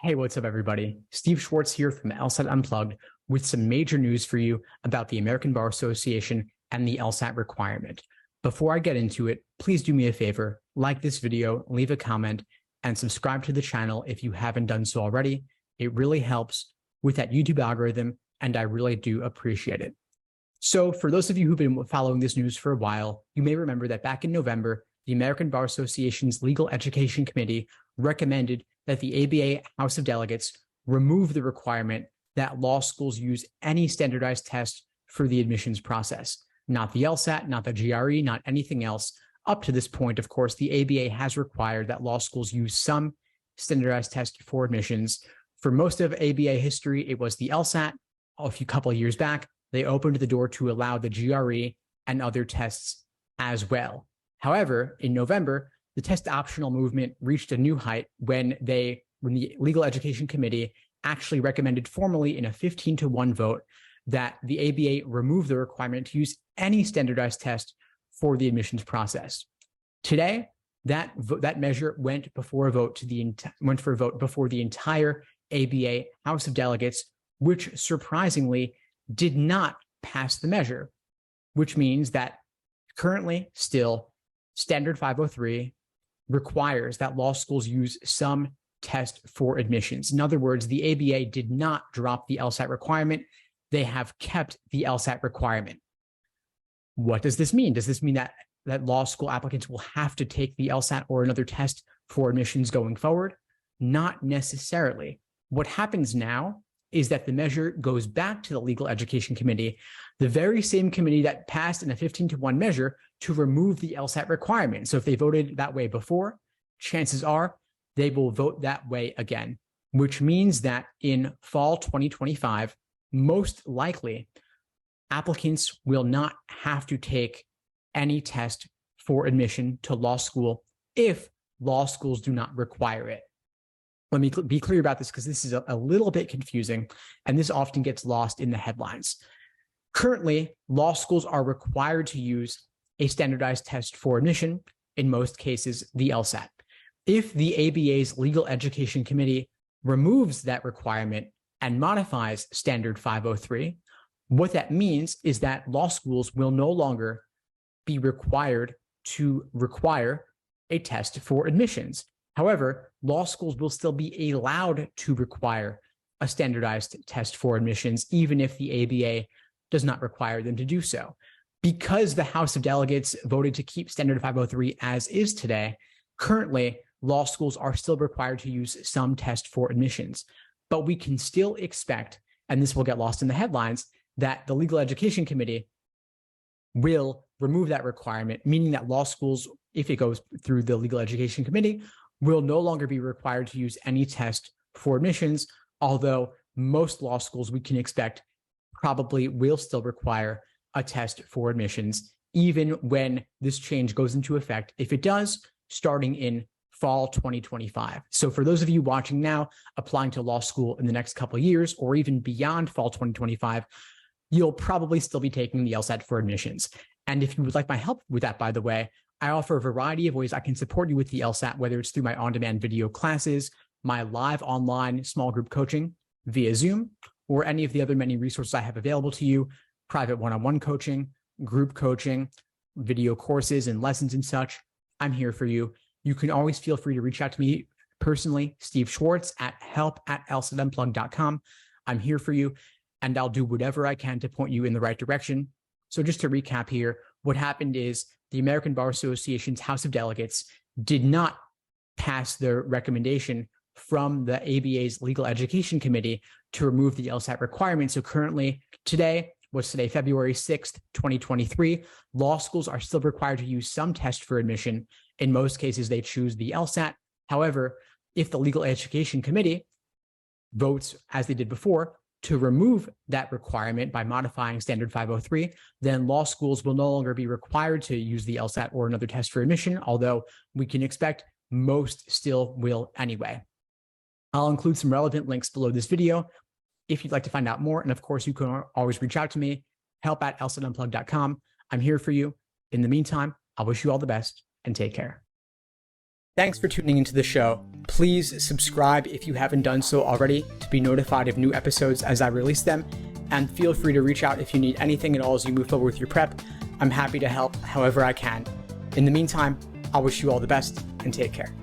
Hey, what's up, everybody? Steve Schwartz here from LSAT Unplugged with some major news for you about the American Bar Association and the LSAT requirement. Before I get into it, please do me a favor, like this video, leave a comment, and subscribe to the channel if you haven't done so already. It really helps with that YouTube algorithm, and I really do appreciate it. So for those of you who've been following this news for a while, you may remember that back in November, the American Bar Association's Legal Education Committee recommended that the ABA House of Delegates remove the requirement that law schools use any standardized test for the admissions process. Not the LSAT, not the GRE, not anything else. Up to this point, of course, the ABA has required that law schools use some standardized test for admissions. For most of ABA history, it was the LSAT. A couple of years back, they opened the door to allow the GRE and other tests as well. However, in November, the test optional movement reached a new height when the Legal Education Committee actually recommended formally in a 15-1 vote that the ABA remove the requirement to use any standardized test for the admissions process. Today, that measure went for a vote before the entire ABA House of Delegates, which surprisingly did not pass the measure, which means that currently still Standard 503 requires that law schools use some test for admissions. In other words, the ABA did not drop the LSAT requirement. They have kept the LSAT requirement. What does this mean? Does this mean that law school applicants will have to take the LSAT or another test for admissions going forward? Not necessarily. What happens now is that the measure goes back to the Legal Education Committee, the very same committee that passed in a 15-1 measure to remove the LSAT requirement. So if they voted that way before, chances are they will vote that way again, which means that in fall 2025, most likely, applicants will not have to take any test for admission to law school if law schools do not require it. Let me be clear about this because this is a little bit confusing, and this often gets lost in the headlines. Currently, law schools are required to use a standardized test for admission, in most cases, the LSAT. If the ABA's Legal Education Committee removes that requirement and modifies Standard 503, what that means is that law schools will no longer be required to require a test for admissions. However, law schools will still be allowed to require a standardized test for admissions, even if the ABA does not require them to do so. Because the House of Delegates voted to keep Standard 503 as is today, currently, law schools are still required to use some test for admissions. But we can still expect, and this will get lost in the headlines, that the Legal Education Committee will remove that requirement, meaning that law schools, if it goes through the Legal Education Committee, will no longer be required to use any test for admissions, although most law schools we can expect probably will still require a test for admissions, even when this change goes into effect, if it does, starting in fall 2025. So for those of you watching now, applying to law school in the next couple of years, or even beyond fall 2025, you'll probably still be taking the LSAT for admissions. And if you would like my help with that, by the way, I offer a variety of ways I can support you with the LSAT, whether it's through my on-demand video classes, my live online small group coaching via Zoom, or any of the other many resources I have available to you, private one-on-one coaching, group coaching, video courses and lessons and such. I'm here for you. You can always feel free to reach out to me personally, Steve Schwartz at help@lsatunplugged.com. I'm here for you, and I'll do whatever I can to point you in the right direction. So just to recap here, what happened is the American Bar Association's House of Delegates did not pass their recommendation from the ABA's Legal Education Committee to remove the LSAT requirement. So currently, today, February 6th, 2023, law schools are still required to use some test for admission. In most cases, they choose the LSAT. However, if the Legal Education Committee votes, as they did before, to remove that requirement by modifying Standard 503, then law schools will no longer be required to use the LSAT or another test for admission, although we can expect most still will anyway. I'll include some relevant links below this video if you'd like to find out more. And of course, you can always reach out to me, help@lsatunplugged.com. I'm here for you. In the meantime, I wish you all the best and take care. Thanks for tuning into the show. Please subscribe if you haven't done so already to be notified of new episodes as I release them. And feel free to reach out if you need anything at all as you move forward with your prep. I'm happy to help however I can. In the meantime, I wish you all the best and take care.